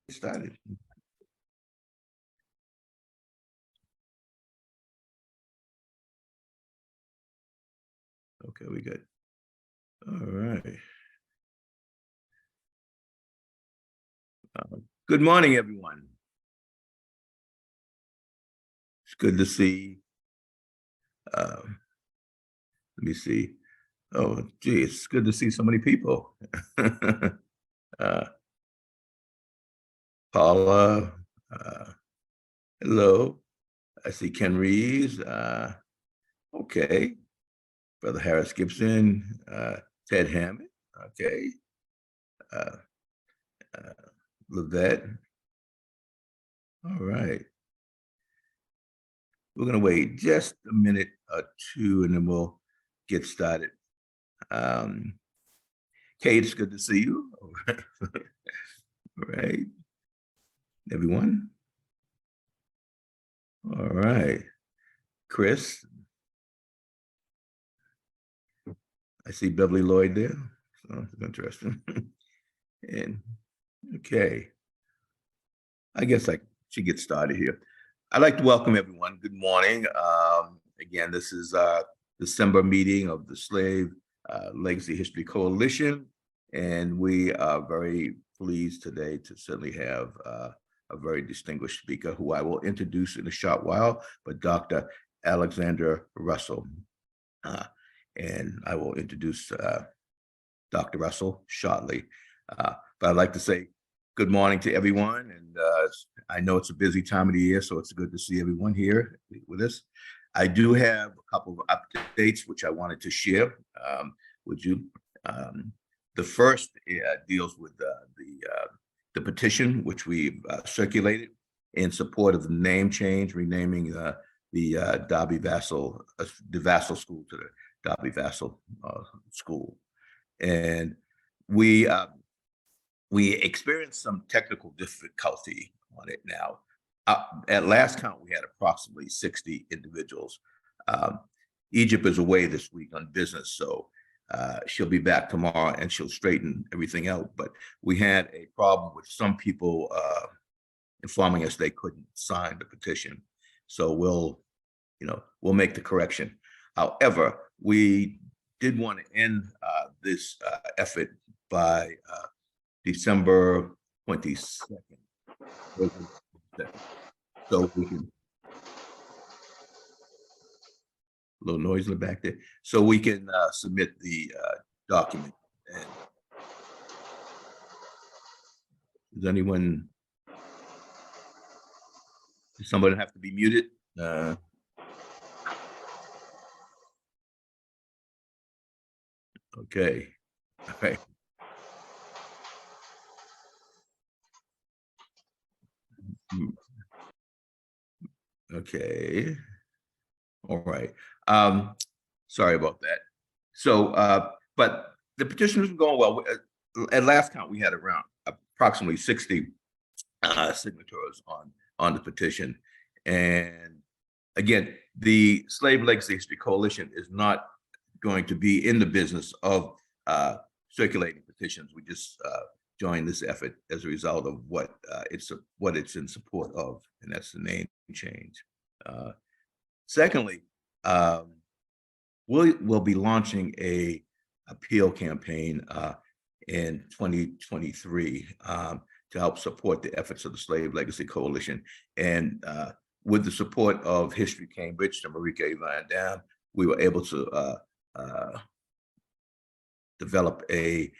Started. Okay, we good. All right. Good morning, everyone. It's good to see. Uh, let me see. Oh, gee, it's good to see so many people. uh, Paula, hello. I see Ken Reeves. Okay. Brother Harris Gibson, Ted Hammond. Okay. Uh, uh, Levette. All right. We're going to wait just a minute or two and then we'll get started. Kate, it's good to see you. All right. Everyone. All right. Chris, I see Beverly Lloyd there. So it's interesting. And okay. I guess I should get started here. I'd like to welcome everyone. Good morning. Again, this is December meeting of the Slave Legacy History Coalition, and we are very pleased today to certainly have a very distinguished speaker who I will introduce in a short while, but Dr. Alexandria Russell. And I will introduce Dr. Russell shortly. But I'd like to say good morning to everyone. And I know it's a busy time of the year, so it's good to see everyone here with us. I do have a couple of updates which I wanted to share with you. The first deals with the petition which we've circulated in support of the name change, renaming the Darby Vassal, the Vassal School to the Darby Vassal School. And we experienced some technical difficulty on it now. At last count, we had approximately 60 individuals. Egypt is away this week on business, so she'll be back tomorrow and she'll straighten everything out. But we had a problem with some people informing us they couldn't sign the petition. So we'll make the correction. However, we did want to end this effort by December 22nd. So we can, a little noise in the back there, so we can submit the document. And does somebody have to be muted? Okay. All right. Okay. All right. Sorry about that. So, but the petition is going well. At last count, we had around approximately 60 signatories on the petition. And again, the Slave Legacy History Coalition is not going to be in the business of circulating petitions. We just joined this effort as a result of what it's in support of, and that's the name change. Secondly, we'll be launching a appeal campaign in 2023 to help support the efforts of the Slave Legacy Coalition. And with the support of History Cambridge and Marika Van Dam, we were able to develop a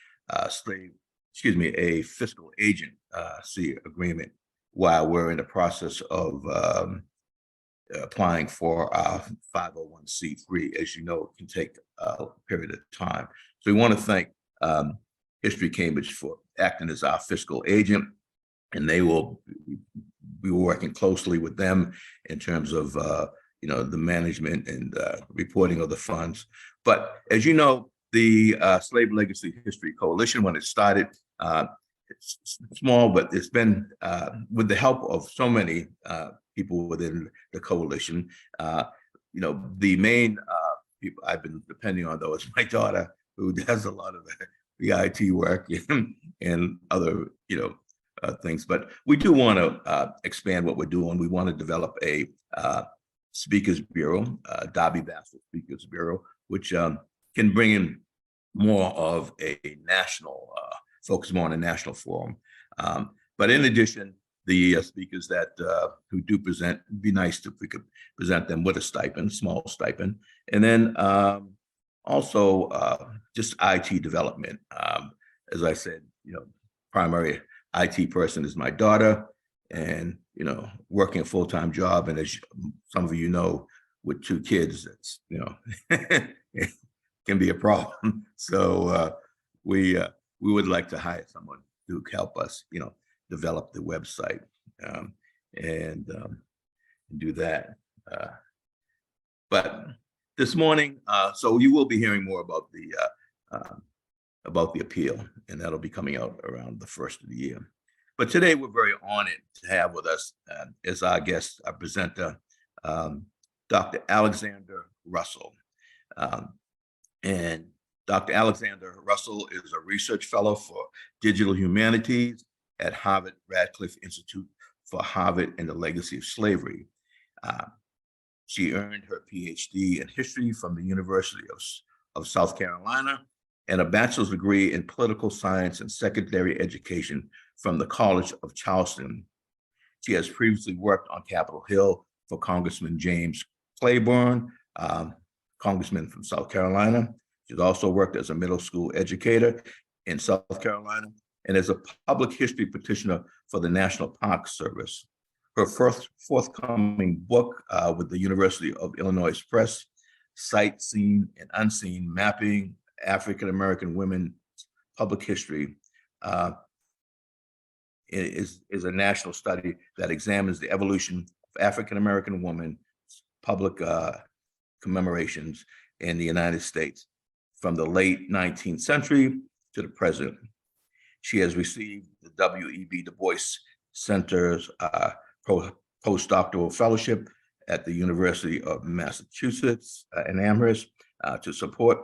fiscal agent agreement while we're in the process of applying for our 501c3. As you know, it can take a period of time. So we want to thank History Cambridge for acting as our fiscal agent, and we were working closely with them in terms of the management and reporting of the funds. But as you know, the Slave Legacy History Coalition, when it started, it's small, but it's been with the help of so many people within the coalition. The main people I've been depending on, though, is my daughter, who does a lot of the IT work and other things, but we do want to expand what we're doing. We want to develop a speakers bureau, Darby Vassal Speakers Bureau, which can bring in more of a national focus, more on a national forum. But in addition, the speakers that who do present, it'd be nice if we could present them with a stipend, small stipend, and then also just IT development. As I said, primary IT person is my daughter, and working a full-time job, and as some of you know, with 2 kids, it's it can be a problem. So we would like to hire someone to help us, develop the website and do that. But this morning, so you will be hearing more about the appeal, and that'll be coming out around the first of the year. But today we're very honored to have with us as our guest, our presenter, Dr. Alexander Russell. And Dr. Alexander Russell is a research fellow for digital humanities at Harvard Radcliffe Institute for Harvard and the Legacy of Slavery. She earned her PhD in history from the University of South Carolina and a bachelor's degree in political science and secondary education from the College of Charleston. She has previously worked on Capitol Hill for Congressman James Claiborne, congressman from South Carolina. She's also worked as a middle school educator in South Carolina and as a public history petitioner for the National Park Service. Her first forthcoming book with the University of Illinois Press, Sight, Seen, and Unseen, Mapping African-American Women's Public History, is a national study that examines the evolution of African-American women's public commemorations in the United States from the late 19th century to the present. She has received the W.E.B. Du Bois Center's postdoctoral fellowship at the University of Massachusetts in Amherst to support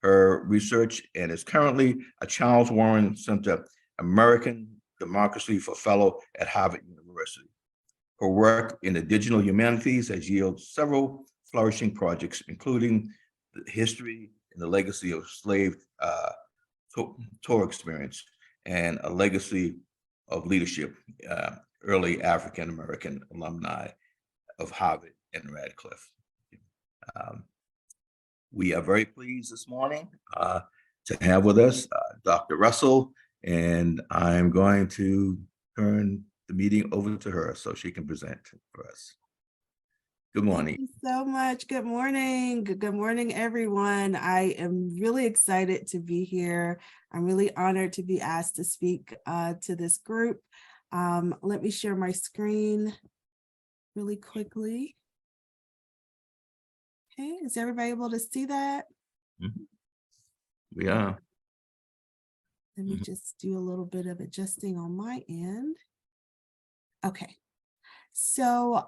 her research, and is currently a Charles Warren Center American Democracy for Fellow at Harvard University. Her work in the digital humanities has yielded several flourishing projects, including the history and the legacy of slave tour experience and a legacy of leadership, early African-American alumni of Harvard and Radcliffe. We are very pleased this morning to have with us Dr. Russell, and I'm going to turn the meeting over to her so she can present for us. Good morning. Thank you so much. Good morning. Good morning, everyone. I am really excited to be here. I'm really honored to be asked to speak to this group. Let me share my screen really quickly. Okay, is everybody able to see that? Mm-hmm. We are. Let me just do a little bit of adjusting on my end. Okay, so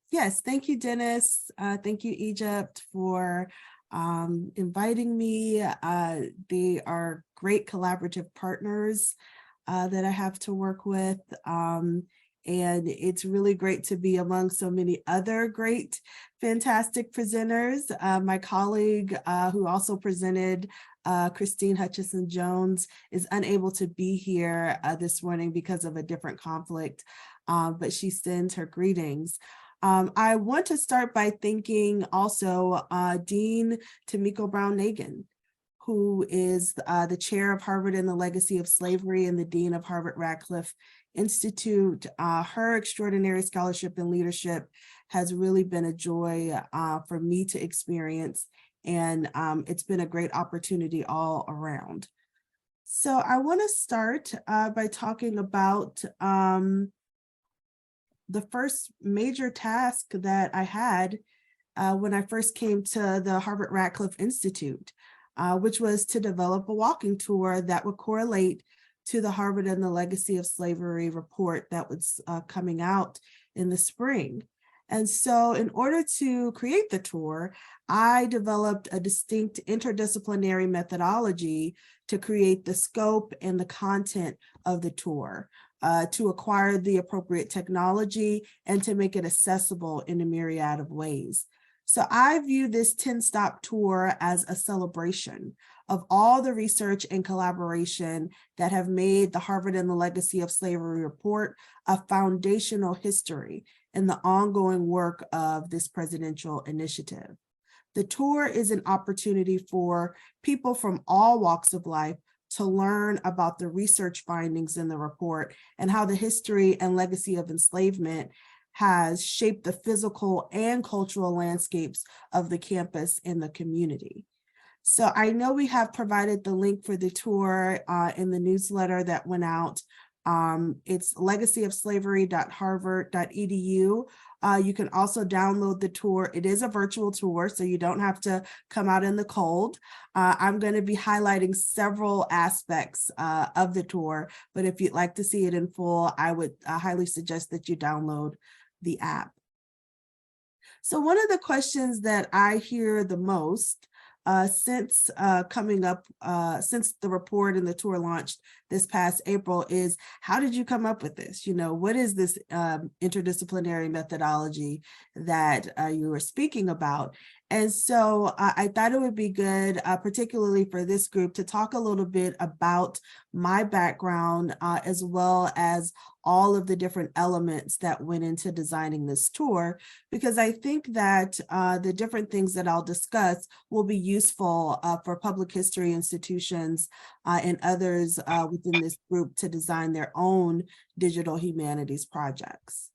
yes, thank you, Dennis. Thank you, Egypt, for inviting me. They are great collaborative partners that I have to work with. And it's really great to be among so many other great, fantastic presenters. My colleague who also presented, Christine Hutchison-Jones, is unable to be here this morning because of a different conflict, but she sends her greetings. I want to start by thanking also Dean Tamiko Brown-Nagin, who is the chair of Harvard and the Legacy of Slavery and the dean of Harvard Radcliffe Institute. Her extraordinary scholarship and leadership has really been a joy for me to experience, and it's been a great opportunity all around. So I want to start by talking about the first major task that I had when I first came to the Harvard Radcliffe Institute, which was to develop a walking tour that would correlate to the Harvard and the Legacy of Slavery report that was coming out in the spring. And so in order to create the tour, I developed a distinct interdisciplinary methodology to create the scope and the content of the tour. to acquire the appropriate technology and to make it accessible in a myriad of ways. So I view this 10-stop tour as a celebration of all the research and collaboration that have made the Harvard and the Legacy of Slavery report a foundational history in the ongoing work of this presidential initiative. The tour is an opportunity for people from all walks of life to learn about the research findings in the report and how the history and legacy of enslavement has shaped the physical and cultural landscapes of the campus and the community. So I know we have provided the link for the tour in the newsletter that went out. It's legacyofslavery.harvard.edu. You can also download the tour. It is a virtual tour, so you don't have to come out in the cold. I'm going to be highlighting several aspects of the tour, but if you'd like to see it in full, I would highly suggest that you download the app. So one of the questions that I hear the most since since the report and the tour launched this past April is, how did you come up with this? You know, what is this interdisciplinary methodology that you were speaking about? And so I thought it would be good, particularly for this group, to talk a little bit about my background, as well as all of the different elements that went into designing this tour, because I think that the different things that I'll discuss will be useful for public history institutions and others within this group to design their own digital humanities projects.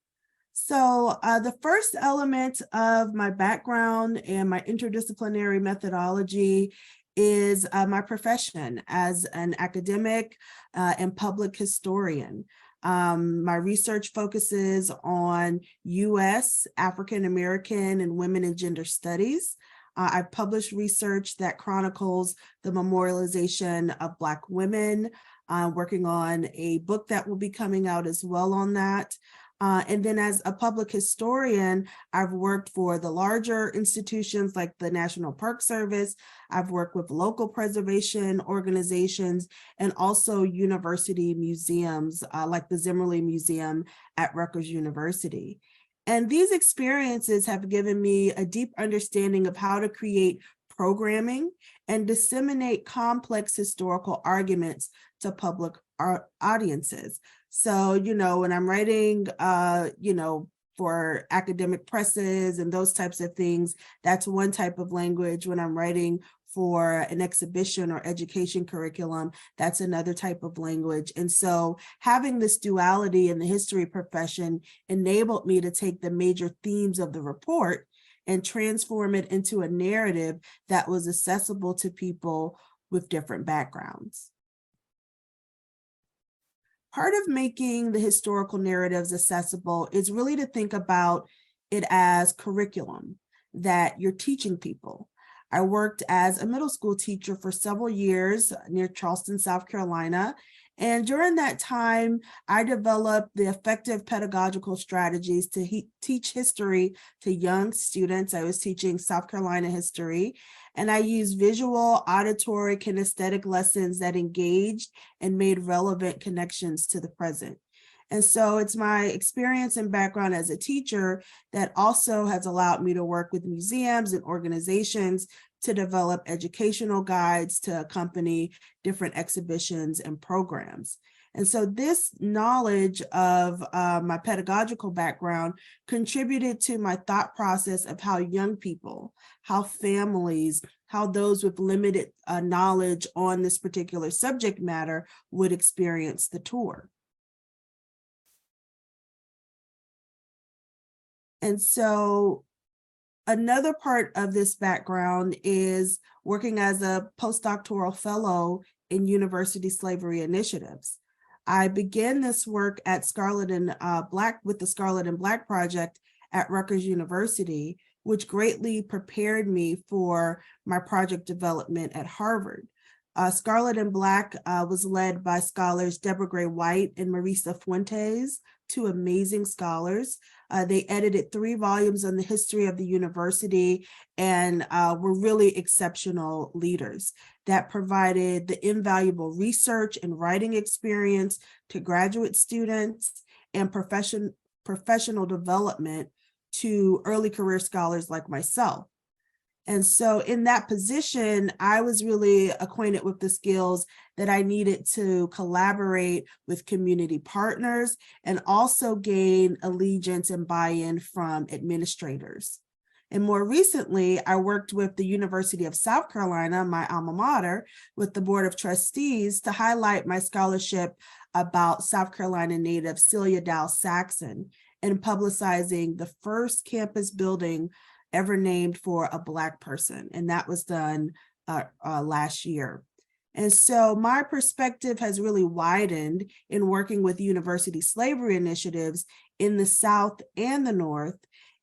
So the first element of my background and my interdisciplinary methodology is my profession as an academic and public historian. My research focuses on US, African American, and women and gender studies. I've published research that chronicles the memorialization of Black women, working on a book that will be coming out as well on that. And then as a public historian, I've worked for the larger institutions like the National Park Service. I've worked with local preservation organizations and also university museums like the Zimmerli Museum at Rutgers University. And these experiences have given me a deep understanding of how to create programming and disseminate complex historical arguments to public audiences. So, you know, when I'm writing, you know, for academic presses and those types of things, that's one type of language. When I'm writing for an exhibition or education curriculum, that's another type of language. And so having this duality in the history profession enabled me to take the major themes of the report and transform it into a narrative that was accessible to people with different backgrounds. Part of making the historical narratives accessible is really to think about it as curriculum that you're teaching people. I worked as a middle school teacher for several years near Charleston, South Carolina. And during that time, I developed the effective pedagogical strategies to teach history to young students. I was teaching South Carolina history, and I used visual, auditory, kinesthetic lessons that engaged and made relevant connections to the present. And so it's my experience and background as a teacher that also has allowed me to work with museums and organizations to develop educational guides to accompany different exhibitions and programs. And so this knowledge of my pedagogical background contributed to my thought process of how young people, how families, how those with limited knowledge on this particular subject matter would experience the tour. And so another part of this background is working as a postdoctoral fellow in university slavery initiatives. I began this work at Scarlet and Black with the Scarlet and Black Project at Rutgers University, which greatly prepared me for my project development at Harvard. Scarlet and Black was led by scholars Deborah Gray White and Marisa Fuentes two amazing scholars. They edited 3 volumes on the history of the university and were really exceptional leaders that provided the invaluable research and writing experience to graduate students and professional development to early career scholars like myself. And so in that position, I was really acquainted with the skills that I needed to collaborate with community partners and also gain allegiance and buy-in from administrators. And more recently, I worked with the University of South Carolina, my alma mater, with the Board of Trustees to highlight my scholarship about South Carolina native Celia Dow Saxon and publicizing the first campus building ever named for a Black person. And that was done last year. And so my perspective has really widened in working with university slavery initiatives in the South and the North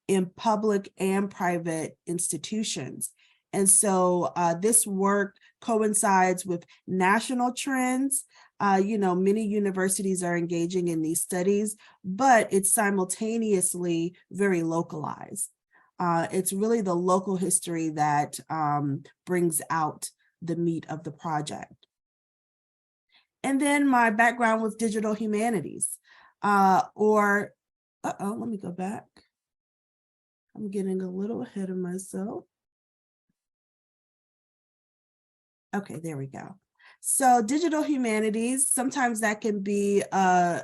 in public and private institutions. And so this work coincides with national trends. Many universities are engaging in these studies, but it's simultaneously very localized. It's really the local history that brings out the meat of the project. And then my background with digital humanities, let me go back. I'm getting a little ahead of myself. Okay, there we go. So digital humanities, sometimes that can be a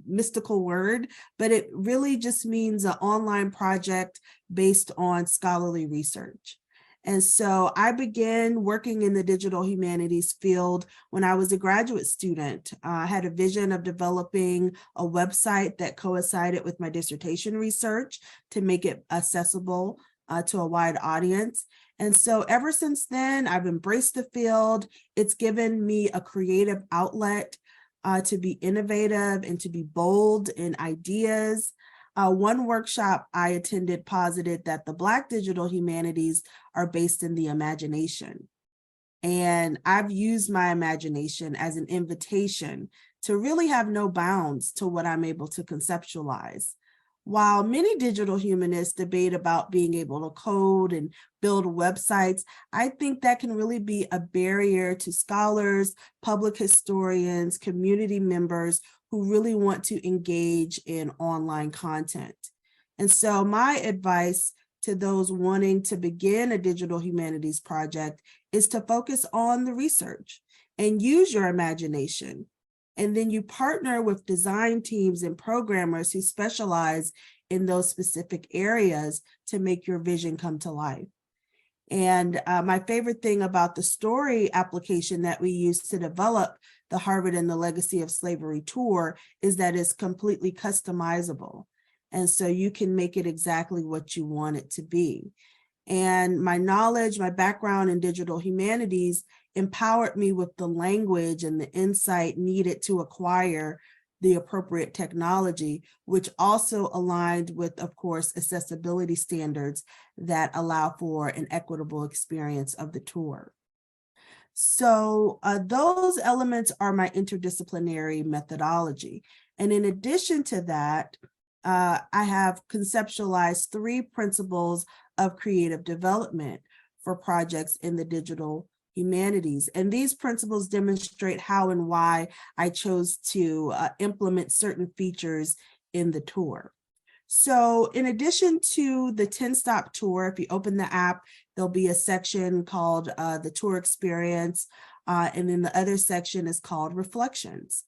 mystical word, but it really just means an online project based on scholarly research. And so I began working in the digital humanities field when I was a graduate student. I had a vision of developing a website that coincided with my dissertation research to make it accessible to a wide audience. And so ever since then, I've embraced the field. It's given me a creative outlet to be innovative and to be bold in ideas. One workshop I attended posited that the Black digital humanities are based in the imagination. And I've used my imagination as an invitation to really have no bounds to what I'm able to conceptualize. While many digital humanists debate about being able to code and build websites, I think that can really be a barrier to scholars, public historians, community members who really want to engage in online content. And so my advice to those wanting to begin a digital humanities project is to focus on the research and use your imagination. And then you partner with design teams and programmers who specialize in those specific areas to make your vision come to life. And my favorite thing about the story application that we use to develop the Harvard and the Legacy of Slavery tour is that it's completely customizable. And so you can make it exactly what you want it to be. And my knowledge, my background in digital humanities empowered me with the language and the insight needed to acquire the appropriate technology, which also aligned with, of course, accessibility standards that allow for an equitable experience of the tour. So those elements are my interdisciplinary methodology. And in addition to that, I have conceptualized 3 principles of creative development for projects in the digital humanities. And these principles demonstrate how and why I chose to implement certain features in the tour. So in addition to the 10-stop tour, if you open the app, there'll be a section called the tour experience. And then the other section is called reflections.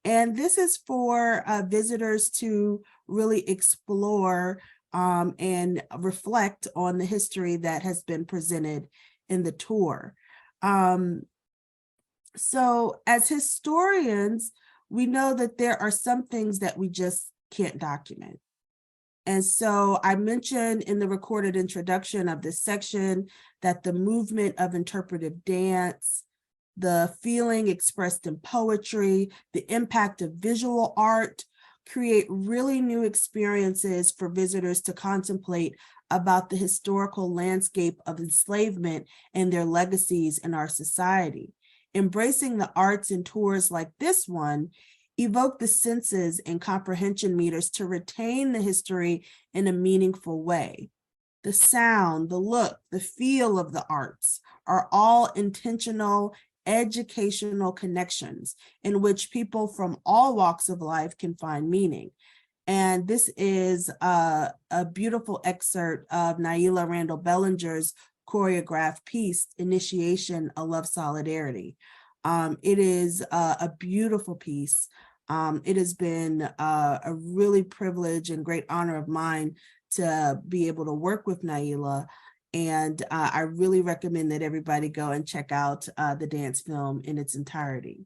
And this is for visitors to really explore and reflect on the history that has been presented in the tour. So as historians, we know that there are some things that we just can't document. And so I mentioned in the recorded introduction of this section that the movement of interpretive dance, the feeling expressed in poetry, the impact of visual art create really new experiences for visitors to contemplate about the historical landscape of enslavement and their legacies in our society. Embracing the arts in tours like this one evoke the senses and comprehension meters to retain the history in a meaningful way. The sound, the look, the feel of the arts are all intentional educational connections in which people from all walks of life can find meaning. And this is a beautiful excerpt of Naila Randall Bellinger's choreographed piece, Initiation, A Love Solidarity. It is a beautiful piece. It has been a really privilege and great honor of mine to be able to work with Naila. And I really recommend that everybody go and check out the dance film in its entirety.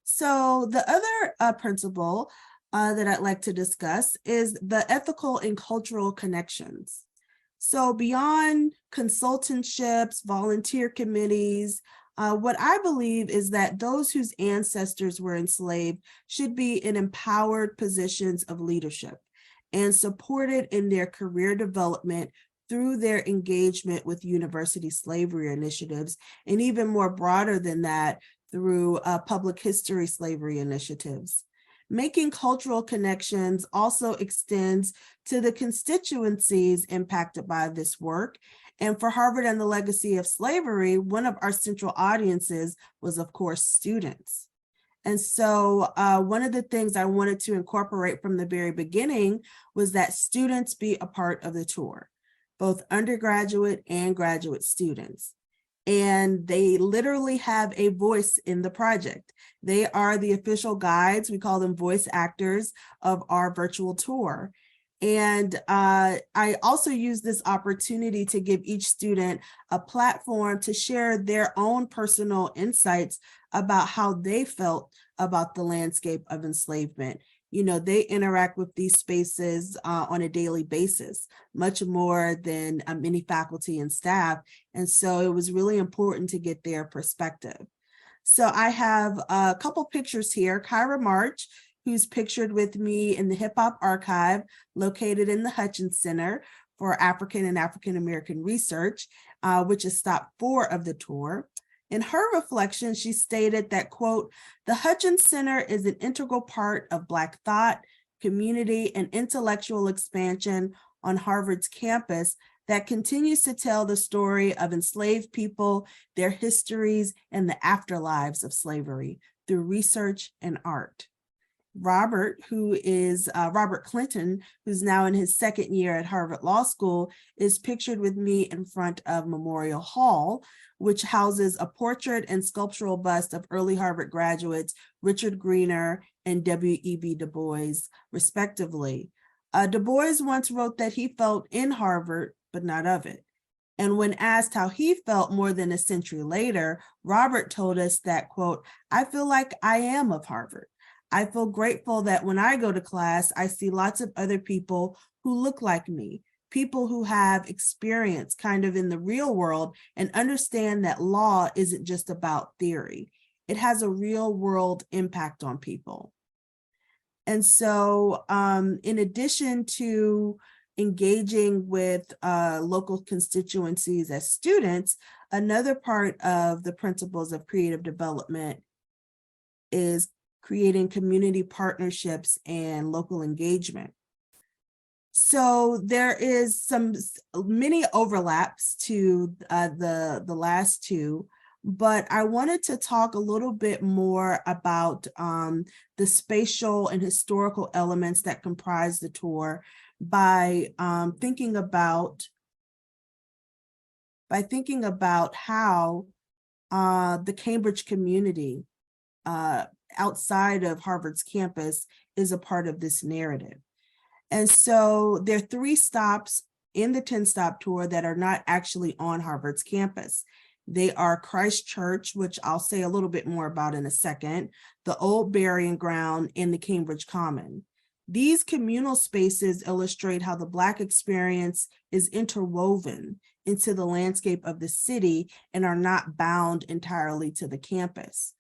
So the other principle that I'd like to discuss is the ethical and cultural connections. So beyond consultantships, volunteer committees, what I believe is that those whose ancestors were enslaved should be in empowered positions of leadership and supported in their career development through their engagement with university slavery initiatives, and even more broader than that, through public history slavery initiatives. Making cultural connections also extends to the constituencies impacted by this work. And for Harvard and the Legacy of Slavery, one of our central audiences was, of course, students. And so one of the things I wanted to incorporate from the very beginning was that students be a part of the tour, both undergraduate and graduate students. And they literally have a voice in the project. They are the official guides, we call them voice actors, of our virtual tour. And I also use this opportunity to give each student a platform to share their own personal insights about how they felt about the landscape of enslavement. You know, they interact with these spaces on a daily basis, much more than many faculty and staff. And so it was really important to get their perspective. So I have a couple pictures here. Kyra March, who's pictured with me in the Hip Hop Archive, located in the Hutchins Center for African and African American Research, which is stop 4 of the tour. In her reflection, she stated that, quote, "The Hutchins Center is an integral part of Black thought, community, and intellectual expansion on Harvard's campus that continues to tell the story of enslaved people, their histories, and the afterlives of slavery through research and art." Robert, who is Robert Clinton, who's now in his 2nd year at Harvard Law School, is pictured with me in front of Memorial Hall, which houses a portrait and sculptural bust of early Harvard graduates, Richard Greener and W.E.B. Du Bois, respectively. Du Bois once wrote that he felt in Harvard, but not of it. And when asked how he felt more than a century later, Robert told us that, quote, "I feel like I am of Harvard. I feel grateful that when I go to class, I see lots of other people who look like me, people who have experience kind of in the real world and understand that law isn't just about theory. It has a real world impact on people." And so in addition to engaging with local constituencies as students, another part of the principles of creative development is creating community partnerships and local engagement. So there is many overlaps to the last two, but I wanted to talk a little bit more about the spatial and historical elements that comprise the tour by thinking about how the Cambridge community outside of Harvard's campus is a part of this narrative. And so there are 3 stops in the 10-stop tour that are not actually on Harvard's campus. They are Christ Church, which I'll say a little bit more about in a second, the Old Burying Ground, and the Cambridge Common. These communal spaces illustrate how the Black experience is interwoven into the landscape of the city and are not bound entirely to the campus.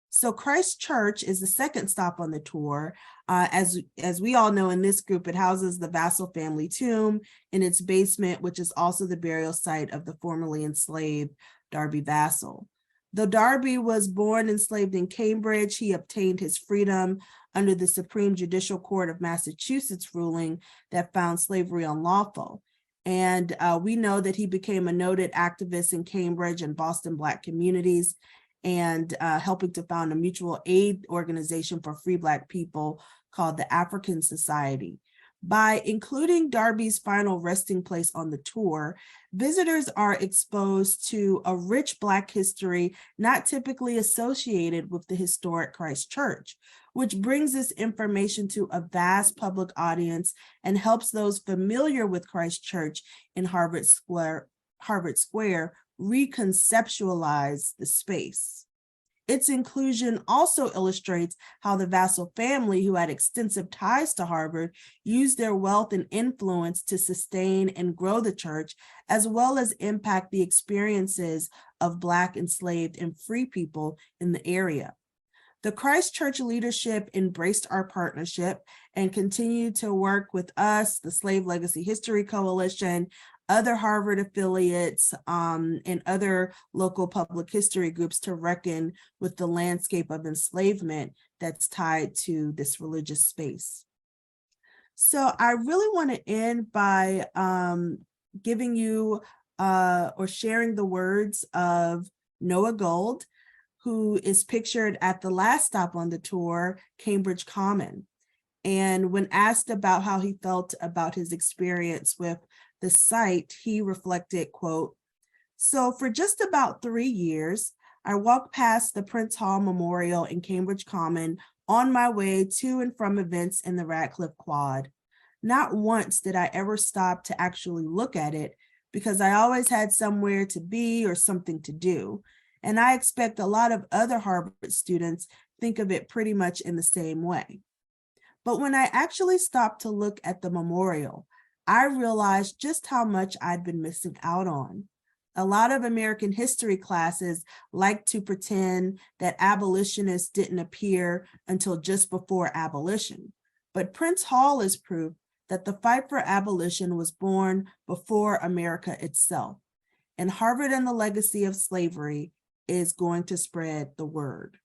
So Christ Church is the 2nd stop on the tour. As we all know in this group, it houses the Vassal family tomb in its basement, which is also the burial site of the formerly enslaved Darby Vassal. Though Darby was born enslaved in Cambridge, he obtained his freedom under the Supreme Judicial Court of Massachusetts ruling that found slavery unlawful. And we know that he became a noted activist in Cambridge and Boston Black communities, and helping to found a mutual aid organization for free Black people called the African Society. By including Darby's final resting place on the tour, visitors are exposed to a rich Black history not typically associated with the historic Christ Church, which brings this information to a vast public audience and helps those familiar with Christ Church in Harvard Square reconceptualize the space. Its inclusion also illustrates how the Vassal family, who had extensive ties to Harvard, used their wealth and influence to sustain and grow the church, as well as impact the experiences of Black, enslaved, and free people in the area. The Christ Church leadership embraced our partnership and continued to work with us, the Slave Legacy History Coalition, other Harvard affiliates, and other local public history groups to reckon with the landscape of enslavement that's tied to this religious space. So I really want to end by giving you or sharing the words of Noah Gold, who is pictured at the last stop on the tour, Cambridge Common. And when asked about how he felt about his experience with the site, he reflected, quote, "So for just about 3 years, I walked past the Prince Hall Memorial in Cambridge Common on my way to and from events in the Radcliffe Quad. Not once did I ever stop to actually look at it because I always had somewhere to be or something to do. And I expect a lot of other Harvard students think of it pretty much in the same way. But when I actually stopped to look at the memorial, I realized just how much I'd been missing out on. A lot of American history classes like to pretend that abolitionists didn't appear until just before abolition. But Prince Hall is proof that the fight for abolition was born before America itself. And Harvard and the Legacy of Slavery is going to spread the word."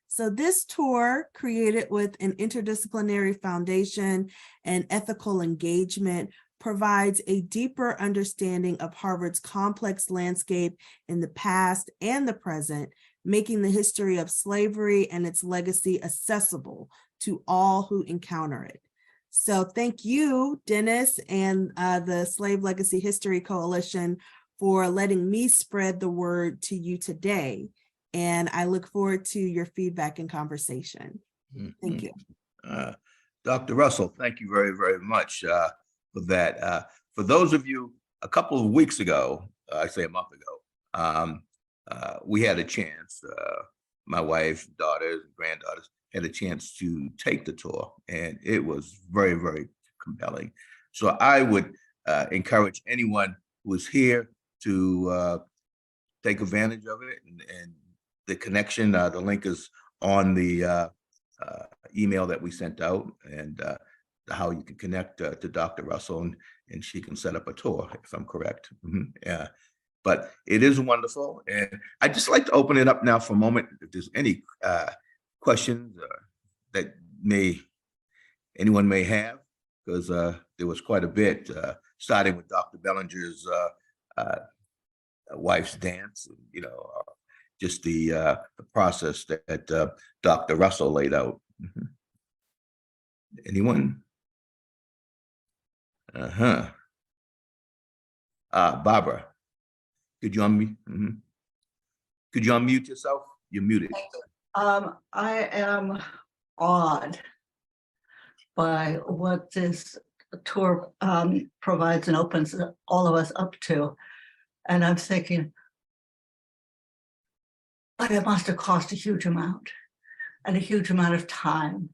So this tour, created with an interdisciplinary foundation and ethical engagement, provides a deeper understanding of Harvard's complex landscape in the past and the present, making the history of slavery and its legacy accessible to all who encounter it. So thank you, Dennis, and the Slave Legacy History Coalition for letting me spread the word to you today. And I look forward to your feedback and conversation. Thank you. Dr. Russell, thank you very, very much for that. For those of you, a couple of weeks ago, I say a month ago, we had a chance, my wife, daughters, granddaughters had a chance to take the tour, and it was very, very compelling. So I would encourage anyone who is here to take advantage of it, and the connection, the link is on the email that we sent out, and how you can connect to Dr. Russell, and she can set up a tour, if I'm correct. Yeah, but it is wonderful. And I'd just like to open it up now for a moment. If there's any questions that anyone may have, because there was quite a bit, starting with Dr. Bellinger's wife's dance, just the process that Dr. Russell laid out. Anyone? Barbara, could you unmute? Could you unmute yourself? You're muted. I am awed by what this tour provides and opens all of us up to. And I'm thinking, but it must have cost a huge amount and a huge amount of time.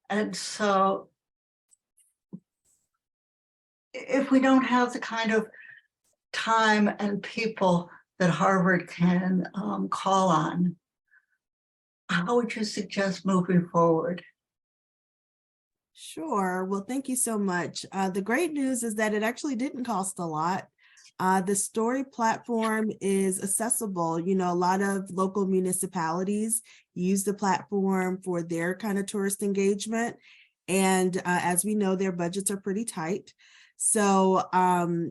And so if we don't have the kind of time and people that Harvard can call on, how would you suggest moving forward? Sure. Well, thank you so much. The great news is that it actually didn't cost a lot. The story platform is accessible. You know, a lot of local municipalities use the platform for their kind of tourist engagement. And as we know, their budgets are pretty tight. So,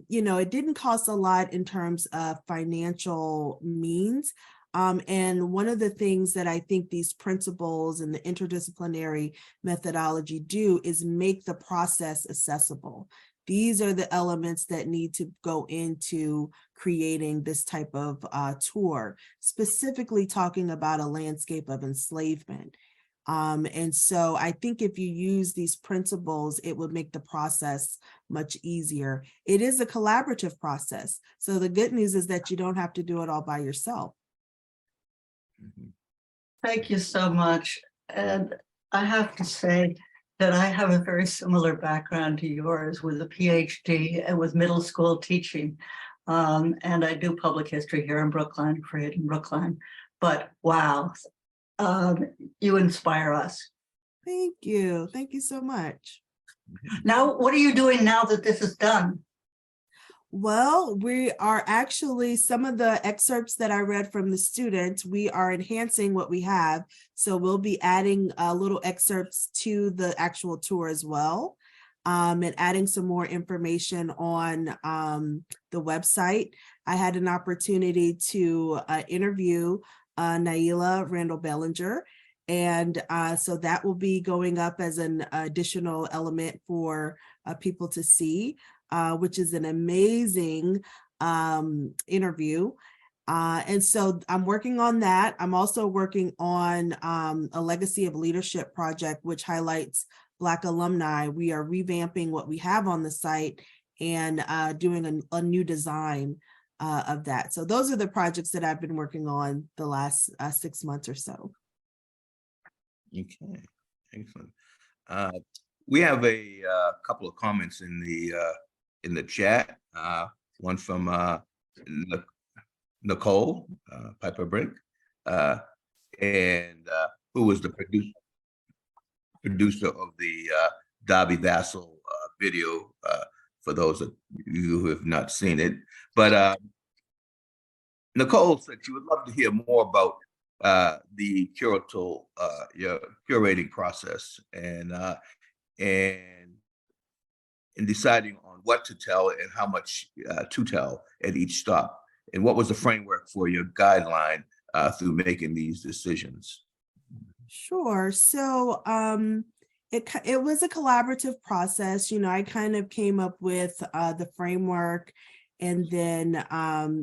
you know, it didn't cost a lot in terms of financial means. And one of the things that I think these principles and the interdisciplinary methodology do is make the process accessible. These are the elements that need to go into creating this type of tour, specifically talking about a landscape of enslavement. And so I think if you use these principles, it would make the process much easier. It is a collaborative process. So the good news is that you don't have to do it all by yourself. Thank you so much. And I have to say that I have a very similar background to yours with a PhD and with middle school teaching. And I do public history here in Brookline, created in Brookline. But wow, you inspire us. Thank you. Thank you so much. Now, what are you doing now that this is done? Well, we are actually, some of the excerpts that I read from the students, we are enhancing what we have. So we'll be adding little excerpts to the actual tour as well, and adding some more information on the website. I had an opportunity to interview Naila Randall Bellinger. And so that will be going up as an additional element for people to see. Which is an amazing interview. And so I'm working on that. I'm also working on a Legacy of Leadership project, which highlights Black alumni. We are revamping what we have on the site and doing a new design of that. So those are the projects that I've been working on the last 6 months or so. Okay, excellent. We have a couple of comments in the chat. One from Nicole Piper Brink, and who was the producer of the Darby Vassal video, for those of you who have not seen it. But Nicole said she would love to hear more about the curating process and deciding on what to tell and how much to tell at each stop. And what was the framework for your guideline through making these decisions? Sure. So it was a collaborative process. You know, I kind of came up with the framework, and then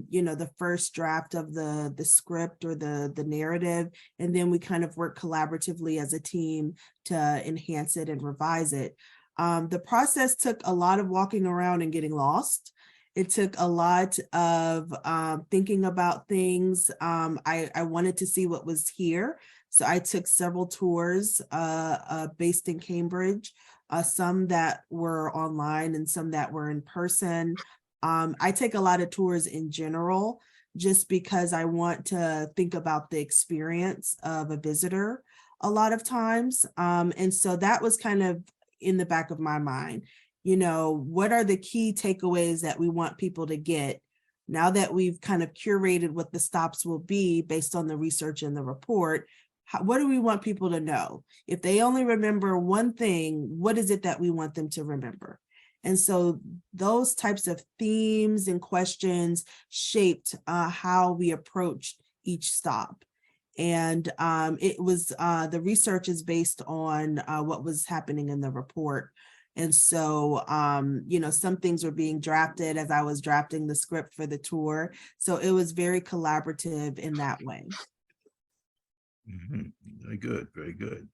you know, the first draft of the script or the narrative, and then we kind of worked collaboratively as a team to enhance it and revise it. The process took a lot of walking around and getting lost. It took a lot of thinking about things. I wanted to see what was here. So I took several tours based in Cambridge, some that were online and some that were in person. I take a lot of tours in general, just because I want to think about the experience of a visitor a lot of times. And so that was kind of in the back of my mind. You know, what are the key takeaways that we want people to get now that we've kind of curated what the stops will be based on the research in the report? What do we want people to know? If they only remember one thing, what is it that we want them to remember? And so those types of themes and questions shaped how we approached each stop. And it was the research is based on what was happening in the report. And so, you know, some things were being drafted as I was drafting the script for the tour. So it was very collaborative in that way. Mm-hmm. Very good, very good.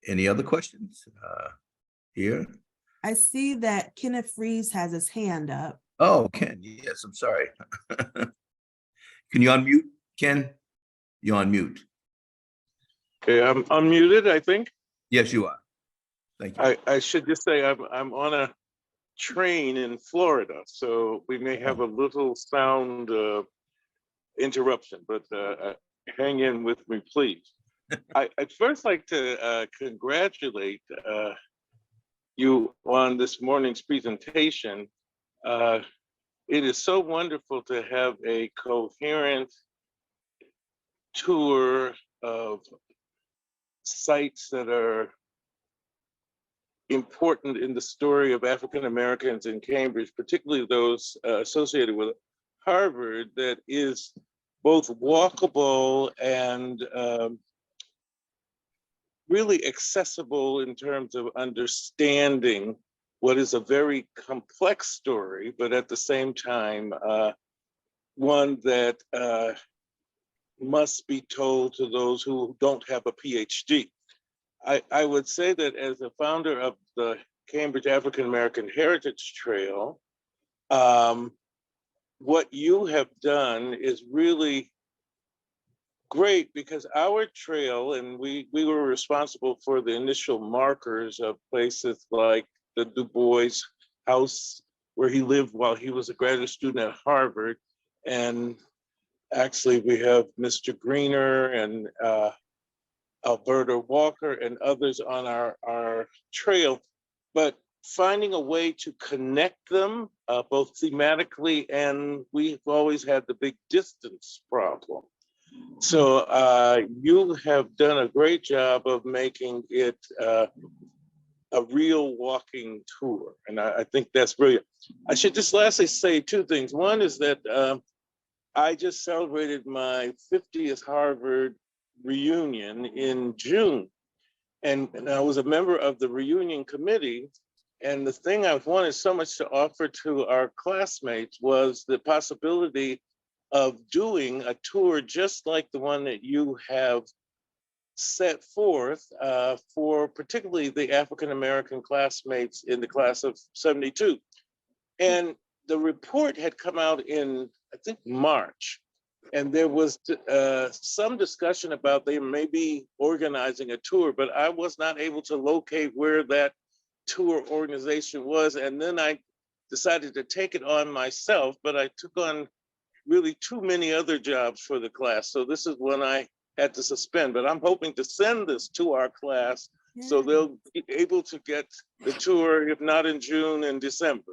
Any other questions here? I see that Kenneth Freeze has his hand up. Oh, Ken, yes, I'm sorry. Can you unmute, Ken? You're on mute. Okay, I'm unmuted, I think. Yes, you are. Thank you. I should just say I'm on a train in Florida, so we may have a little sound interruption, but hang in with me, please. I'd first like to congratulate you on this morning's presentation. it is so wonderful to have a coherent tour of sites that are important in the story of African Americans in Cambridge, particularly those associated with Harvard, that is both walkable and really accessible in terms of understanding what is a very complex story, but at the same time, one that must be told to those who don't have a PhD. I would say that as a founder of the Cambridge African American Heritage Trail, what you have done is really great, because our trail, and we were responsible for the initial markers of places like the Du Bois house where he lived while he was a graduate student at Harvard. And actually we have Mr. Greener and Alberta Walker and others on our trail, but finding a way to connect them both thematically, and we've always had the big distance problem. So you have done a great job of making it a real walking tour. And I think that's brilliant. I should just lastly say two things. One is that I just celebrated my 50th Harvard reunion in June. And I was a member of the reunion committee. And the thing I wanted so much to offer to our classmates was the possibility of doing a tour just like the one that you have set forth for particularly the African-American classmates in the class of 72. And the report had come out in, I think, March. And there was some discussion about they may be organizing a tour, but I was not able to locate where that tour organization was. And then I decided to take it on myself, but I took on really too many other jobs for the class. So this is when I had to suspend, but I'm hoping to send this to our class so they'll be able to get the tour, if not in June, in December.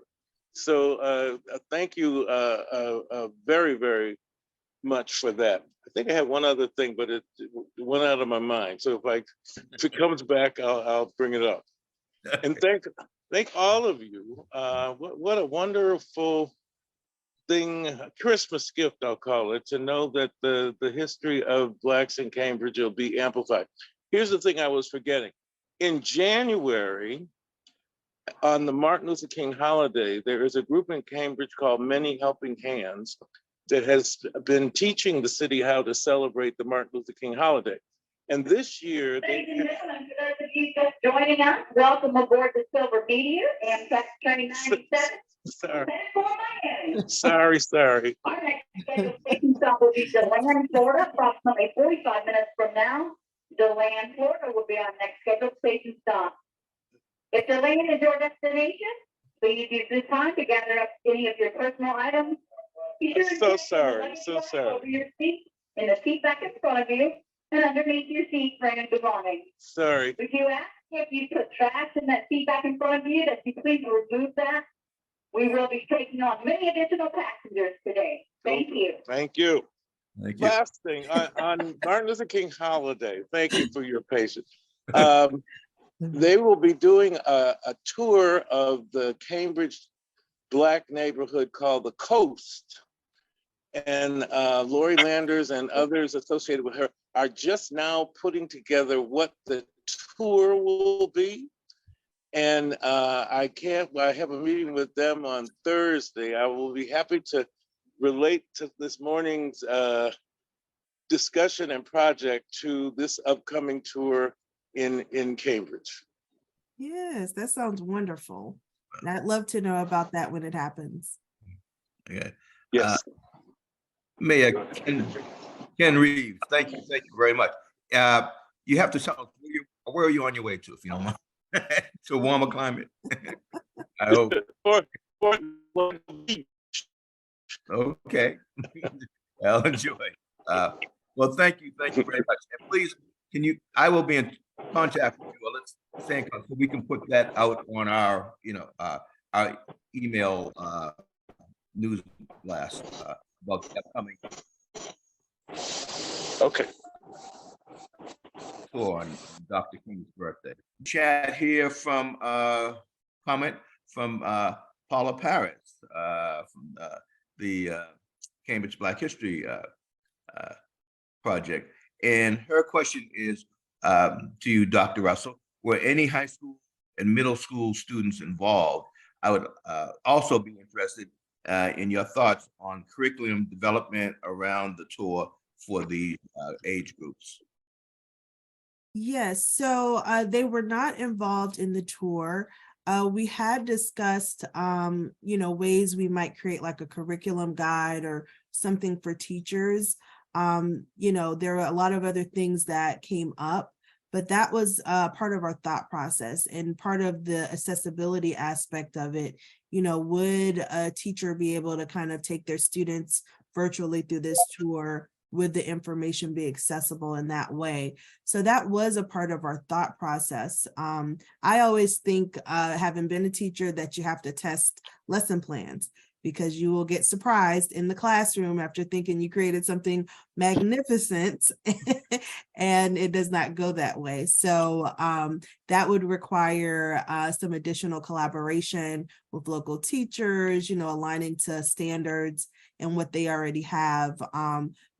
So thank you very, very much for that. I think I have one other thing, but it went out of my mind. So if it comes back, I'll bring it up. And thank all of you. What a wonderful thing, a Christmas gift, I'll call it, to know that the history of Blacks in Cambridge will be amplified. Here's the thing I was forgetting. In January, on the Martin Luther King holiday, there is a group in Cambridge called Many Helping Hands that has been teaching the city how to celebrate the Martin Luther King holiday. And this year, Ladies and gentlemen, for those of you just joining us, welcome aboard the Silver Meteor, Amtrak Train 97. Sorry. Our next scheduled station stop will be DeLand, Florida, approximately 45 minutes from now. DeLand, Florida will be our next scheduled station stop. If DeLand is your destination, please use this time to gather up any of your personal items. Be sure to So check the sorry, luggage so rack sorry. over your seat, in the seat back in front of you, and underneath your seat for any belongings. Sorry. Would you ask if you put trash in that seat back in front of you, that you please remove that? We will be taking on many additional passengers today. Thank you. Thank you. Thank you. Last thing, on Martin Luther King holiday, thank you for your patience. They will be doing a tour of the Cambridge Black neighborhood called the Coast. And Lori Landers and others associated with her are just now putting together what the tour will be. And I have a meeting with them on Thursday. I will be happy to relate to this morning's discussion and project to this upcoming tour in Cambridge. Yes, that sounds wonderful. And I'd love to know about that when it happens. Okay. Yes. Mayor Ken Reeves, thank you very much. You have to tell us where are you on your way to, if you don't mind, to a warmer climate. I hope. Okay. I'll enjoy. Well, thank you very much. And please, I will be in contact with you. Well, let's stay in contact so we can put that out on our email news blast about the upcoming Okay. tour on Dr. King's birthday. Chat here from comment from Paula Paris from the Cambridge Black History Project. And her question is to you, Dr. Russell, were any high school and middle school students involved? I would also be interested in your thoughts on curriculum development around the tour for the age groups. Yes, so they were not involved in the tour. We had discussed, ways we might create like a curriculum guide or something for teachers. There are a lot of other things that came up, but that was part of our thought process and part of the accessibility aspect of it. Would a teacher be able to kind of take their students virtually through this tour? Would the information be accessible in that way? So that was a part of our thought process. I always think, having been a teacher, that you have to test lesson plans, because you will get surprised in the classroom after thinking you created something magnificent and it does not go that way. So that would require some additional collaboration with local teachers, aligning to standards and what they already have.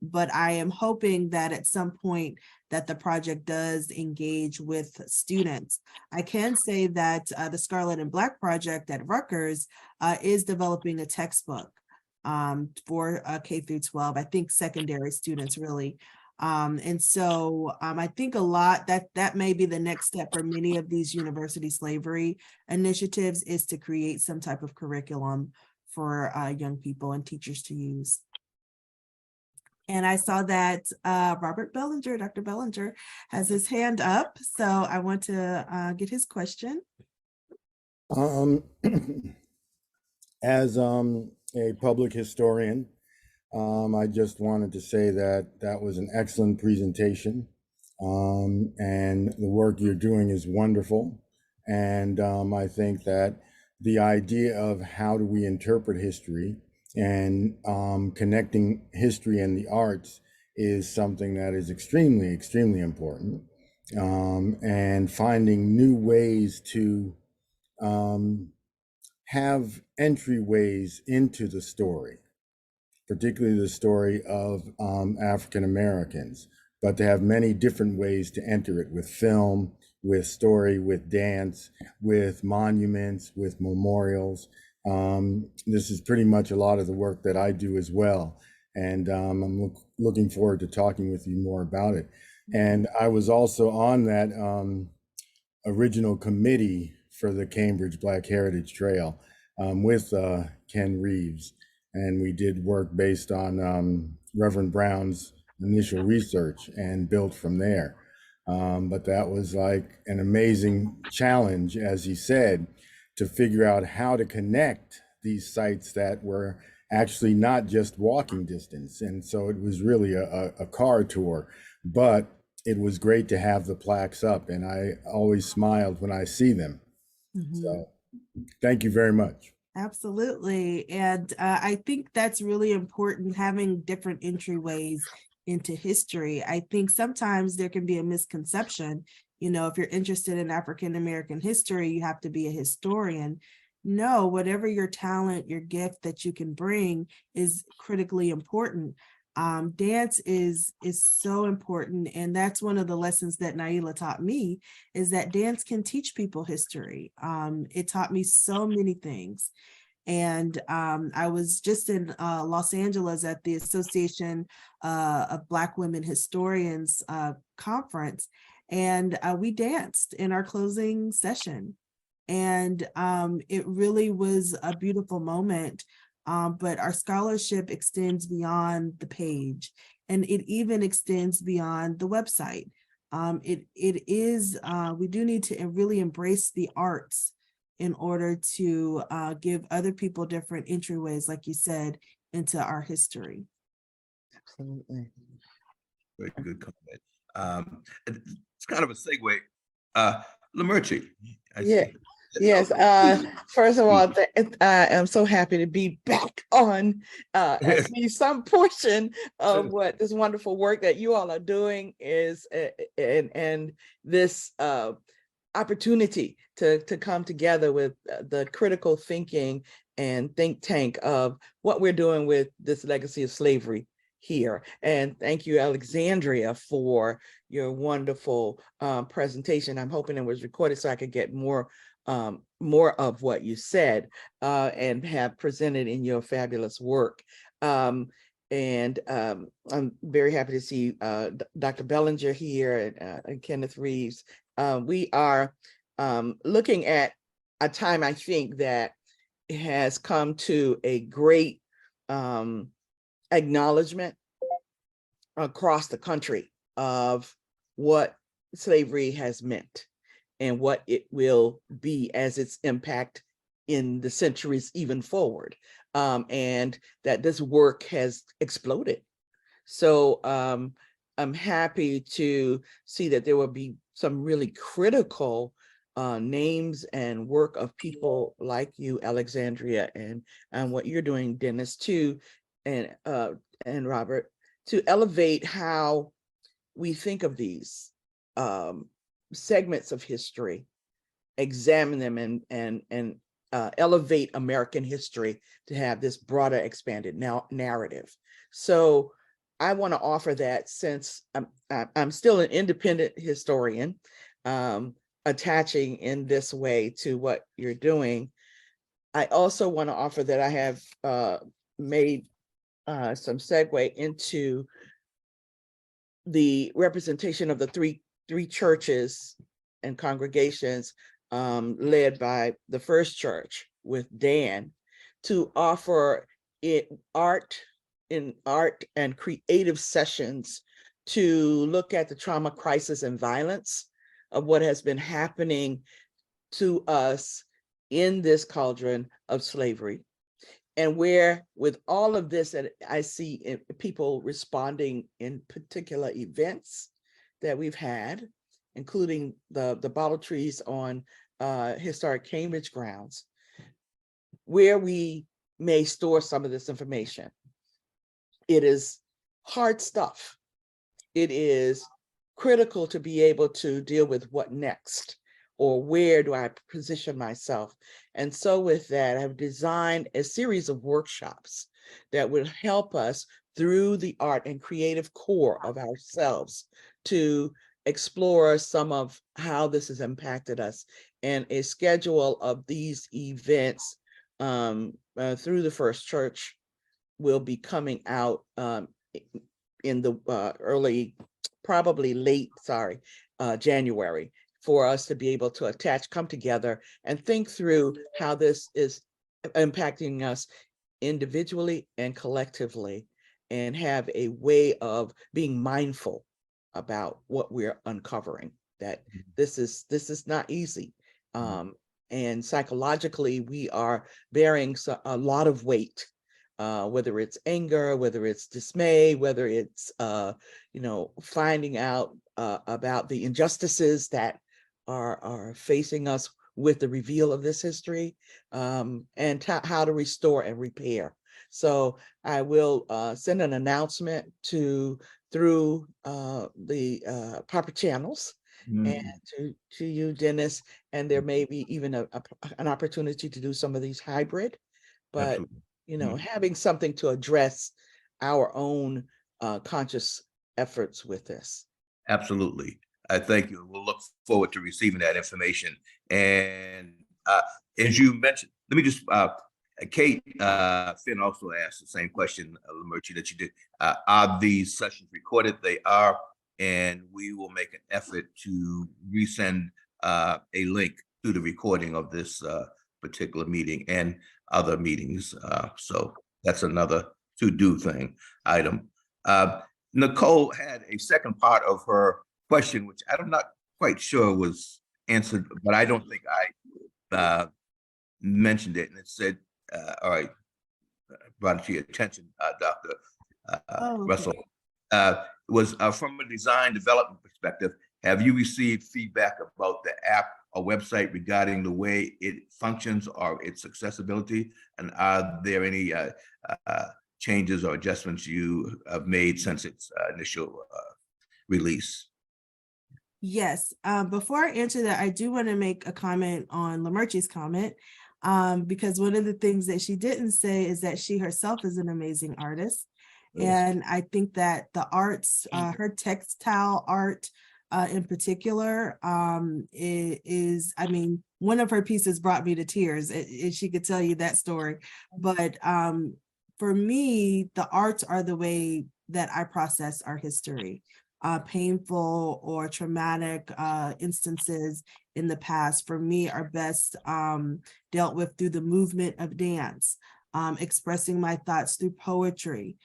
But I am hoping that at some point that the project does engage with students. I can say that the Scarlet and Black Project at Rutgers is developing a textbook for K through 12, I think secondary students really. And so I think a lot that may be the next step for many of these university slavery initiatives, is to create some type of curriculum for young people and teachers to use. And I saw that Robert Bellinger, Dr. Bellinger, has his hand up. So I want to get his question. As a public historian, I just wanted to say that that was an excellent presentation. And the work you're doing is wonderful. And I think that the idea of how do we interpret history and connecting history and the arts is something that is extremely, extremely important. And finding new ways to have entryways into the story, particularly the story of African Americans, but to have many different ways to enter it, with film, with story, with dance, with monuments, with memorials. This is pretty much a lot of the work that I do as well. And I'm looking forward to talking with you more about it. And I was also on that original committee for the Cambridge Black Heritage Trail with Ken Reeves. And we did work based on Reverend Brown's initial research and built from there. But that was like an amazing challenge, as he said, to figure out how to connect these sites that were actually not just walking distance. And so it was really a car tour, but it was great to have the plaques up, and I always smiled when I see them. So thank you very much. Absolutely. And I think that's really important, having different entryways into history. I think sometimes there can be a misconception, if you're interested in African American history, you have to be a historian. No, whatever your talent, your gift that you can bring is critically important. Dance is so important, and that's one of the lessons that Naila taught me, is that dance can teach people history. It taught me so many things. And I was just in Los Angeles at the Association of Black Women Historians conference, and we danced in our closing session. And it really was a beautiful moment. But our scholarship extends beyond the page, and it even extends beyond the website. We do need to really embrace the arts in order to give other people different entryways, like you said, into our history. Absolutely. Very good comment. It's kind of a segue. Lamerchi, I see. Yes, first of all, I am so happy to be back on and see some portion of what this wonderful work that you all are doing is, and this opportunity to come together with the critical thinking and think tank of what we're doing with this legacy of slavery here. And thank you, Alexandria, for your wonderful presentation. I'm hoping it was recorded so I could get more of what you said and have presented in your fabulous work. I'm very happy to see Dr. Bellinger here and Kenneth Reeves. We are looking at a time, I think, that has come to a great acknowledgement across the country of what slavery has meant and what it will be as its impact in the centuries even forward, and that this work has exploded. So I'm happy to see that there will be some really critical names and work of people like you, Alexandria, and what you're doing, Dennis, too, and Robert, to elevate how we think of these segments of history, examine them, and elevate American history to have this broader, expanded narrative. So I want to offer that, since I'm still an independent historian, attaching in this way to what you're doing. I also want to offer that I have made some segue into the representation of the three churches and congregations led by the First Church with Dan, to offer art and creative sessions to look at the trauma, crisis, and violence of what has been happening to us in this cauldron of slavery. And where, with all of this, that I see people responding in particular events that we've had, including the bottle trees on historic Cambridge grounds, where we may store some of this information. It is hard stuff. It is critical to be able to deal with what next, or where do I position myself? And so with that, I've designed a series of workshops that would help us through the art and creative core of ourselves to explore some of how this has impacted us. And a schedule of these events through the First Church will be coming out in the early, probably late, January, for us to be able to come together and think through how this is impacting us individually and collectively, and have a way of being mindful about what we're uncovering, that this is not easy. And psychologically, we are bearing a lot of weight, whether it's anger, whether it's dismay, whether it's finding out about the injustices that are facing us with the reveal of this history, and how to restore and repair. So I will send an announcement through the proper channels, and to you, Dennis, and there may be even an opportunity to do some of these hybrid, but having something to address our own conscious efforts with this. Absolutely. I thank you. We'll look forward to receiving that information. And as you mentioned, let me just, Kate Finn also asked the same question, Lamerchi, that you did. Are these sessions recorded? They are, and we will make an effort to resend a link to the recording of this particular meeting and other meetings. So that's another to-do item. Nicole had a second part of her question, which I'm not quite sure was answered, but I don't think I mentioned it. And it said, all right, brought it to your attention, Dr. Russell. Was from a design development perspective, have you received feedback about the app a website regarding the way it functions or its accessibility? And are there any changes or adjustments you have made since its initial release? Yes, before I answer that, I do want to make a comment on Lamerchi's comment, because one of the things that she didn't say is that she herself is an amazing artist. And I think that the arts, her textile art in particular, is, I mean, one of her pieces brought me to tears, and she could tell you that story. But for me, the arts are the way that I process our history. Painful or traumatic instances in the past, for me, are best dealt with through the movement of dance, expressing my thoughts through poetry,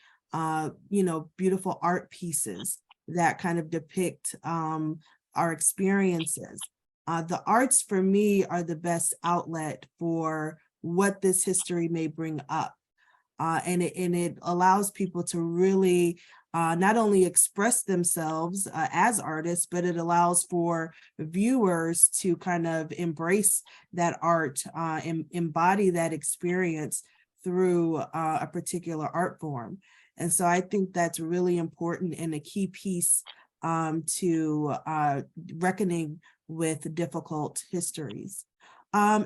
beautiful art pieces that kind of depict our experiences. The arts for me are the best outlet for what this history may bring up. And it allows people to really not only express themselves as artists, but it allows for viewers to kind of embrace that art, embody that experience through a particular art form. And so I think that's really important and a key piece to reckoning with difficult histories.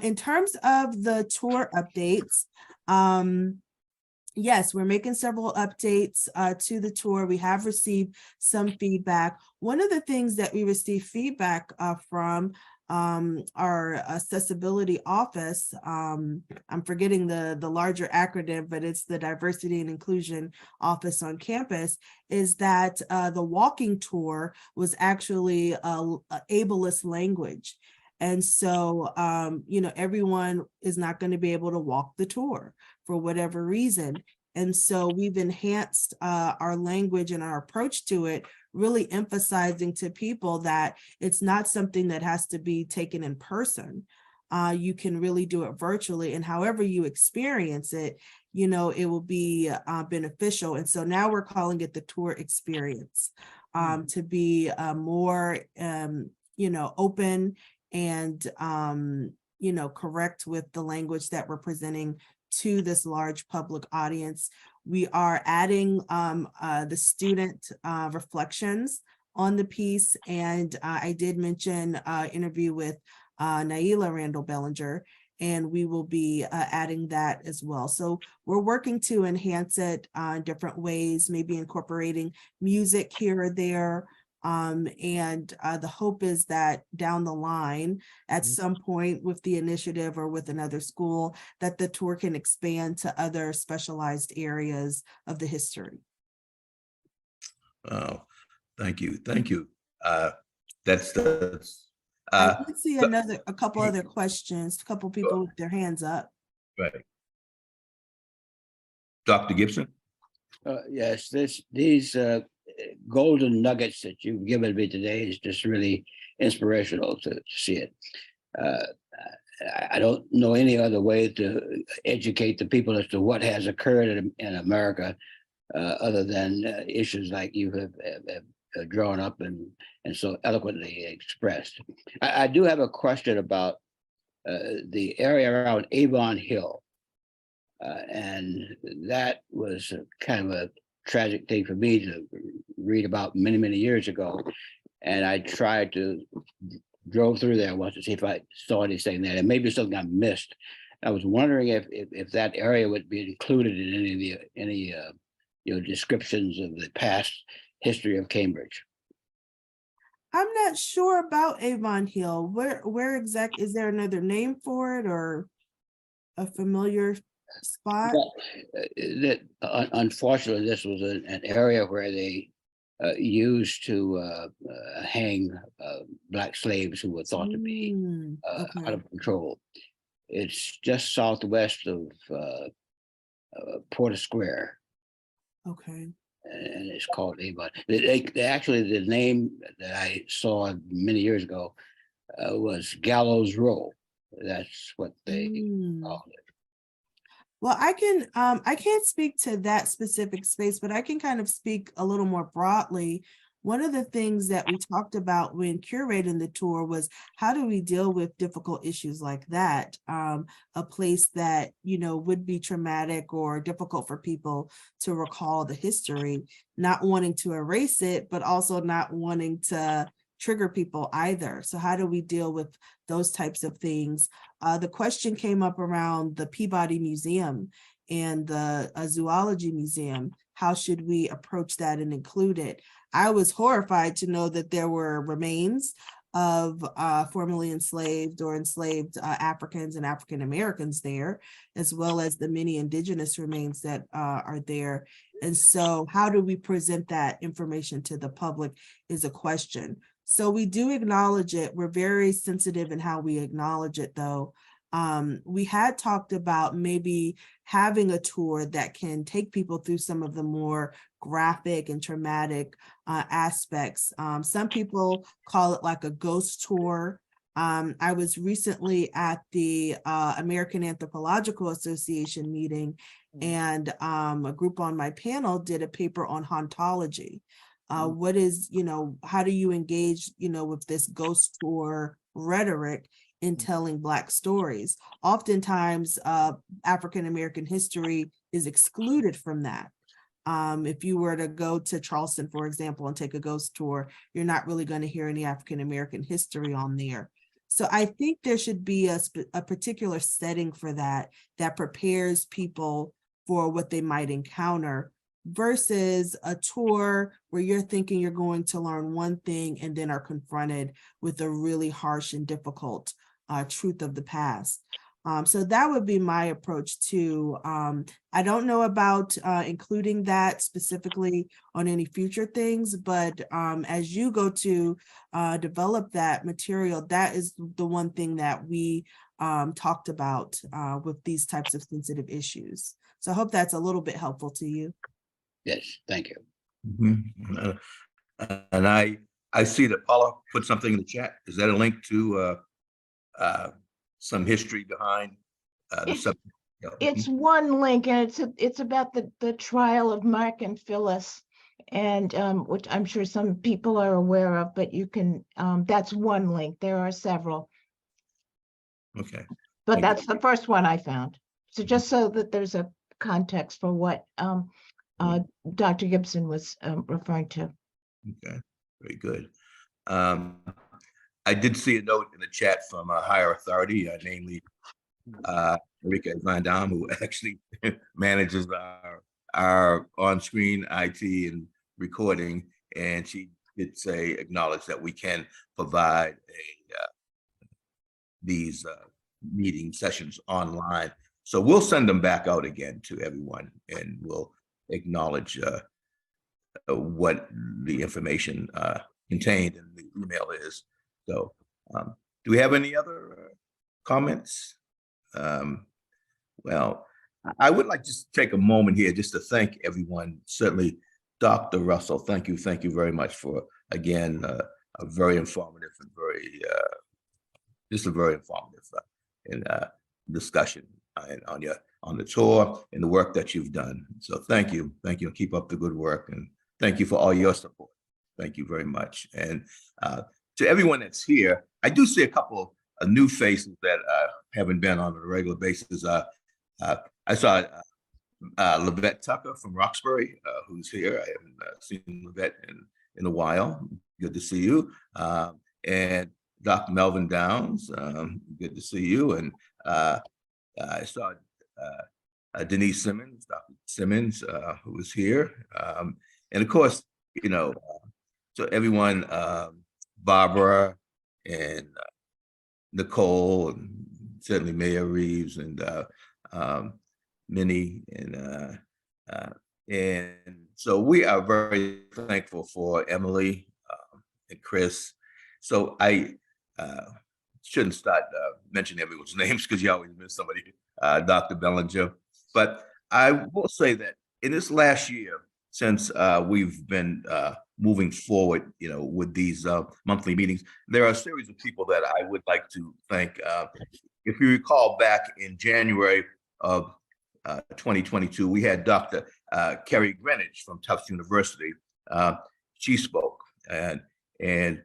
In terms of the tour updates, yes, we're making several updates to the tour. We have received some feedback. One of the things that we received feedback from our accessibility office, I'm forgetting the larger acronym, but it's the Diversity and Inclusion Office on campus, is that the walking tour was actually ableist language. And so, everyone is not going to be able to walk the tour for whatever reason. And so we've enhanced our language and our approach to it, really emphasizing to people that it's not something that has to be taken in person. You can really do it virtually, and however you experience it, it will be beneficial. And so now we're calling it the tour experience, to be more, open and, correct with the language that we're presenting to this large public audience. We are adding the student reflections on the piece. And I did mention interview with Naila Randall Bellinger, and we will be adding that as well. So we're working to enhance it in different ways, maybe incorporating music here or there. And the hope is that down the line, at some point with the initiative or with another school, that the tour can expand to other specialized areas of the history. Oh, thank you. Thank you. I did see a couple other questions, a couple people with their hands up. right. Dr. Gibson? Yes, these golden nuggets that you've given me today is just really inspirational to see it. I don't know any other way to educate the people as to what has occurred in America other than issues like you have drawn up and so eloquently expressed. I do have a question about the area around Avon Hill. And that was kind of a tragic thing for me to read about many, many years ago. And I tried to drove through there once to see if I saw anything there, and maybe something I missed. I was wondering if that area would be included in any descriptions of the past history of Cambridge. I'm not sure about Avon Hill. Where exactly, is there another name for it or a familiar spot? Unfortunately, this was an area where they used to hang Black slaves who were thought to be Okay. out of control. It's just southwest of Porter Square. Okay. And it's called Avon. They actually, the name that I saw many years ago was Gallows Row. That's what they called it. Well, I can't speak to that specific space, but I can kind of speak a little more broadly one of the things that we talked about when curating the tour was how do we deal with difficult issues like that? A place that, you know, would be traumatic or difficult for people to recall the history, not wanting to erase it, but also not wanting to trigger people either. So how do we deal with those types of things? The question came up around the Peabody Museum and the zoology museum. How should we approach that and include it? I was horrified to know that there were remains of formerly enslaved or enslaved Africans and African Americans there, as well as the many indigenous remains that are there. And so how do we present that information to the public is a question. So we do acknowledge it. We're very sensitive in how we acknowledge it, though. We had talked about maybe having a tour that can take people through some of the more graphic and traumatic aspects. Some people call it like a ghost tour. I was recently at the American Anthropological Association meeting, and a group on my panel did a paper on hauntology. What is, you know, how do you engage, you know, with this ghost tour rhetoric in telling Black stories? Oftentimes, African-American history is excluded from that. If you were to go to Charleston, for example, and take a ghost tour, you're not really going to hear any African-American history on there. So I think there should be a particular setting for that, that prepares people for what they might encounter, versus a tour where you're thinking you're going to learn one thing and then are confronted with a really harsh and difficult truth of the past. So that would be my approach too. I don't know about including that specifically on any future things, but as you go to develop that material, that is the one thing that we talked about with these types of sensitive issues. So I hope that's a little bit helpful to you. Yes, thank you. Mhm. And I see that Paula put something in the chat. Is that a link to some history behind the It's- subject? Yeah. It's one link, and it's about the trial of Mark and Phyllis, and which I'm sure some people are aware of, but you can, that's one link. There are several, Okay. but Thank you. that's the first one I found. So just so that there's a context for what Dr. Gibson was referring to. Okay. Very good. I did see a note in the chat from a higher authority, namely Rika Van Dam, who actually manages our on-screen IT and recording, and she did say, acknowledge that we can provide these meeting sessions online. So we'll send them back out again to everyone, and we'll acknowledge what the information contained in the email is. So do we have any other comments? Well, I would like to take a moment here just to thank everyone. Certainly, Dr. Russell, thank you very much for, again, a very informative and very, just a very informative discussion on the tour and the work that you've done. So thank you, and keep up the good work, and thank you for all your support. Thank you very much. And to everyone that's here, I do see a couple of new faces that haven't been on a regular basis. I saw Levette Tucker from Roxbury, who's here. I haven't seen Levette in a while. Good to see you. And Dr. Melvin Downs, good to see you. And I saw Denise Simmons, Dr. Simmons, who was here. And of course, you know, so everyone, Barbara and Nicole, and certainly Mayor Reeves and Minnie, and so we are very thankful for Emily and Chris. So I shouldn't start mentioning everyone's names because you always miss somebody, Dr. Bellinger. But I will say that in this last year, since we've been moving forward, you know, with these monthly meetings, there are a series of people that I would like to thank. If you recall, back in January of 2022, we had Dr. Kerry Greenwich from Tufts University. She spoke, and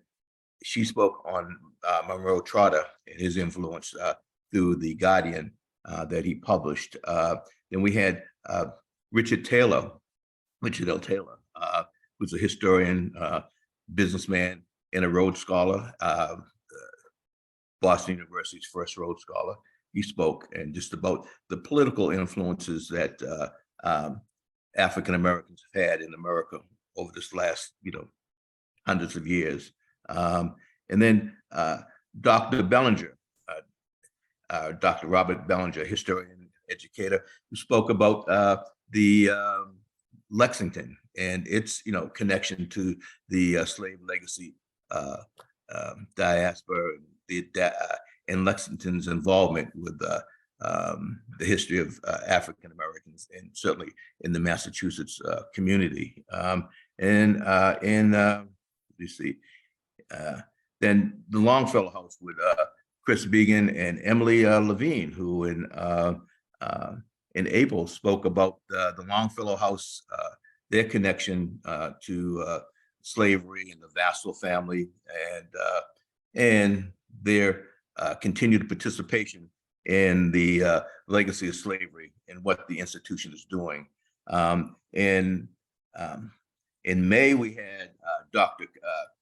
she spoke on Monroe Trotter and his influence through The Guardian that he published. Then we had Richard L. Taylor, who's a historian, businessman, and a Rhodes Scholar, Boston University's first Rhodes Scholar. He spoke and just about the political influences that African Americans have had in America over this last, hundreds of years. And then Dr. Bellinger, Dr. Robert Bellinger, historian, educator, who spoke about the Lexington and its, connection to the slave legacy diaspora, and Lexington's involvement with the history of African Americans, and certainly in the Massachusetts community. You see, then the Longfellow House with Chris Began and Emily Levine, who in April spoke about the Longfellow House, their connection to slavery and the Vassal family, and their continued participation in the legacy of slavery and what the institution is doing. In May, we had Dr.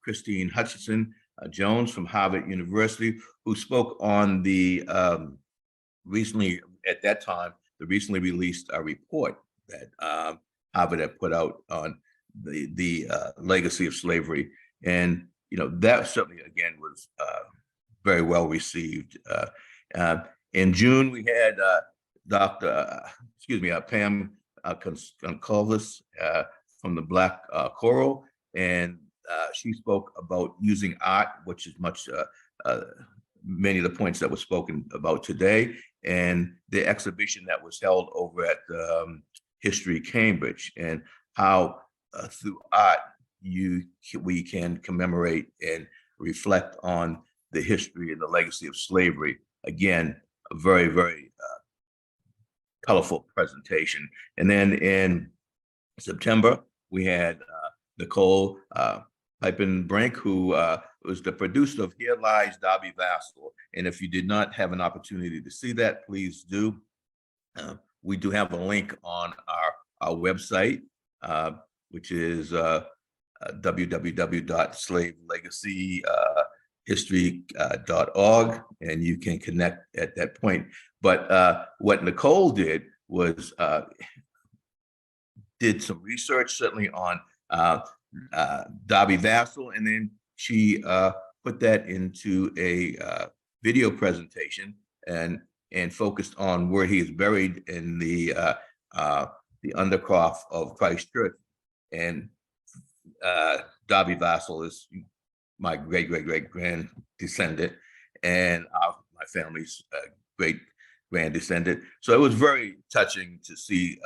Christine Hutchinson Jones from Harvard University, who spoke on the recently released report that Harvard had put out on the legacy of slavery. And, that certainly, again, was very well received. In June, we had Pam Goncalves from the Black Choral, and she spoke about using art, which is many of the points that were spoken about today, and the exhibition that was held over at History Cambridge, and how through art we can commemorate and reflect on the history and the legacy of slavery. Again, a very, very colorful presentation. And then in September, we had Nicole Pipen-Brink, who was the producer of Here Lies Darby Vassal. And if you did not have an opportunity to see that, please do. We do have a link on our website, which is www.slavelegacyhistory.org, and you can connect at that point. But what Nicole did was did some research, certainly on Darby Vassal, and then she put that into a video presentation and focused on where he is buried in the undercroft of Christ Church. And Darby Vassal is my great-great-great-grand descendant, and my family's great grand descendant. So it was very touching to see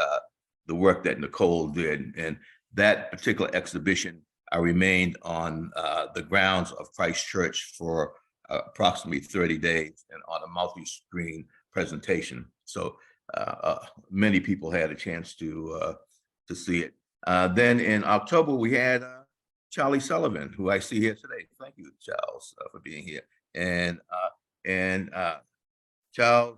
the work that Nicole did. And that particular exhibition remained on the grounds of Christ Church for approximately 30 days and on a multi-screen presentation. So many people had a chance to see it. Then in October, we had Charlie Sullivan, who I see here today. Thank you, Charles, for being here. And Charles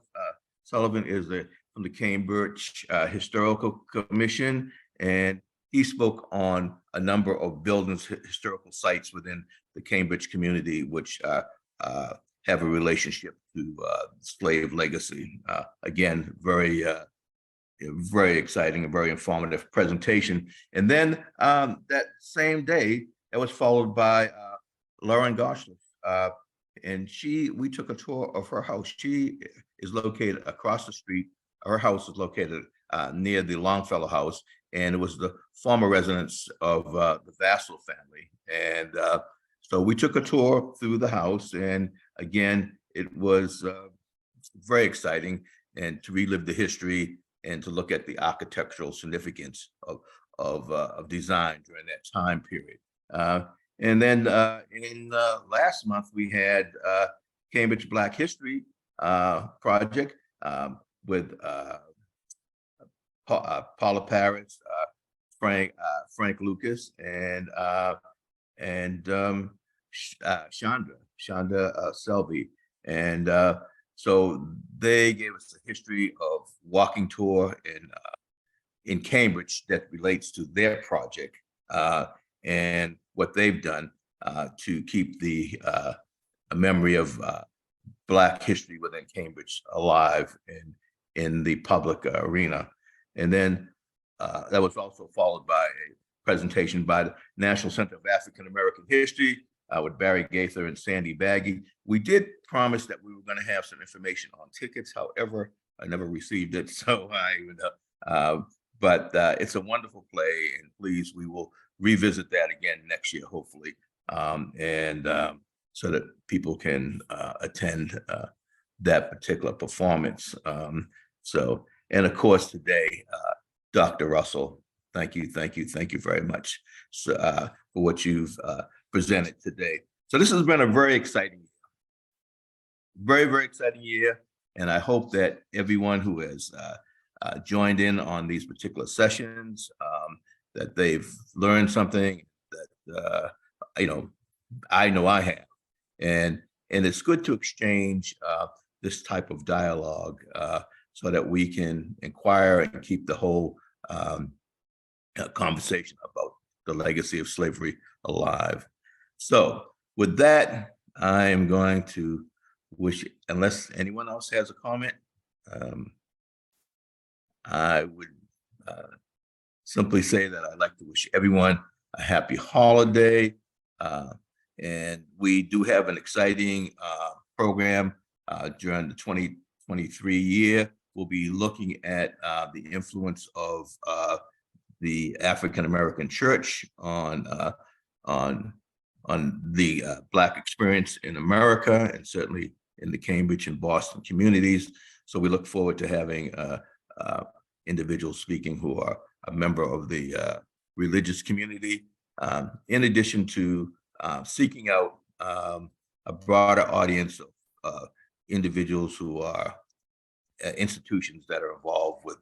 Sullivan is from the Cambridge Historical Commission, and he spoke on a number of buildings, historical sites within the Cambridge community, which have a relationship to slave legacy. Again, very exciting and very informative presentation. And then that same day, it was followed by Lauren Goshliff. And we took a tour of her house. She is located across the street. Her house is located near the Longfellow House, and it was the former residence of the Vassal family. And so we took a tour through the house, and again, it was very exciting, and to relive the history and to look at the architectural significance of design during that time period. And then in last month, we had Cambridge Black History Project with Paula Paris, Frank Lucas, and and Shonda Selby. And so they gave us a history of walking tour in Cambridge that relates to their project and what they've done to keep the a memory of Black history within Cambridge alive in the public arena. And then that was also followed by a presentation by the National Center of African American History with Barry Gaither and Sandy Baggy. We did promise that we were going to have some information on tickets. However, I never received it, so but it's a wonderful play, and please, we will revisit that again next year, hopefully, so that people can attend that particular performance. And of course, today, Dr. Russell, thank you very much for what you've presented today. So this has been a very exciting year, very exciting year. And I hope that everyone who has joined in on these particular sessions, that they've learned something that, I know I have. And it's good to exchange this type of dialogue so that we can inquire and keep the whole conversation about the legacy of slavery alive. So with that, I am going to wish, unless anyone else has a comment, I would simply say that I'd like to wish everyone a happy holiday. And we do have an exciting program during the 2023 year. We'll be looking at the influence of the African American Church on the Black experience in America, and certainly in the Cambridge and Boston communities. So we look forward to having individuals speaking who are a member of the religious community, in addition to seeking out a broader audience of individuals who are institutions that are involved with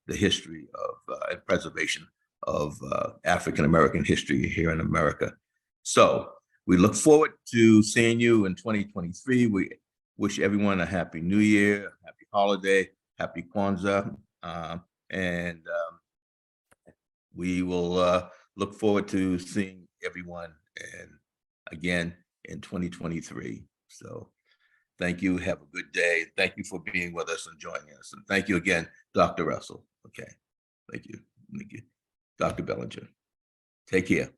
the history of and preservation of African American history here in America. So we look forward to seeing you in 2023. We wish everyone a happy New Year, happy holiday, happy Kwanzaa, and we will look forward to seeing everyone again in 2023. So thank you. Have a good day. Thank you for being with us and joining us. And thank you again, Dr. Russell. Okay. Thank you. Dr. Bellinger. Take care.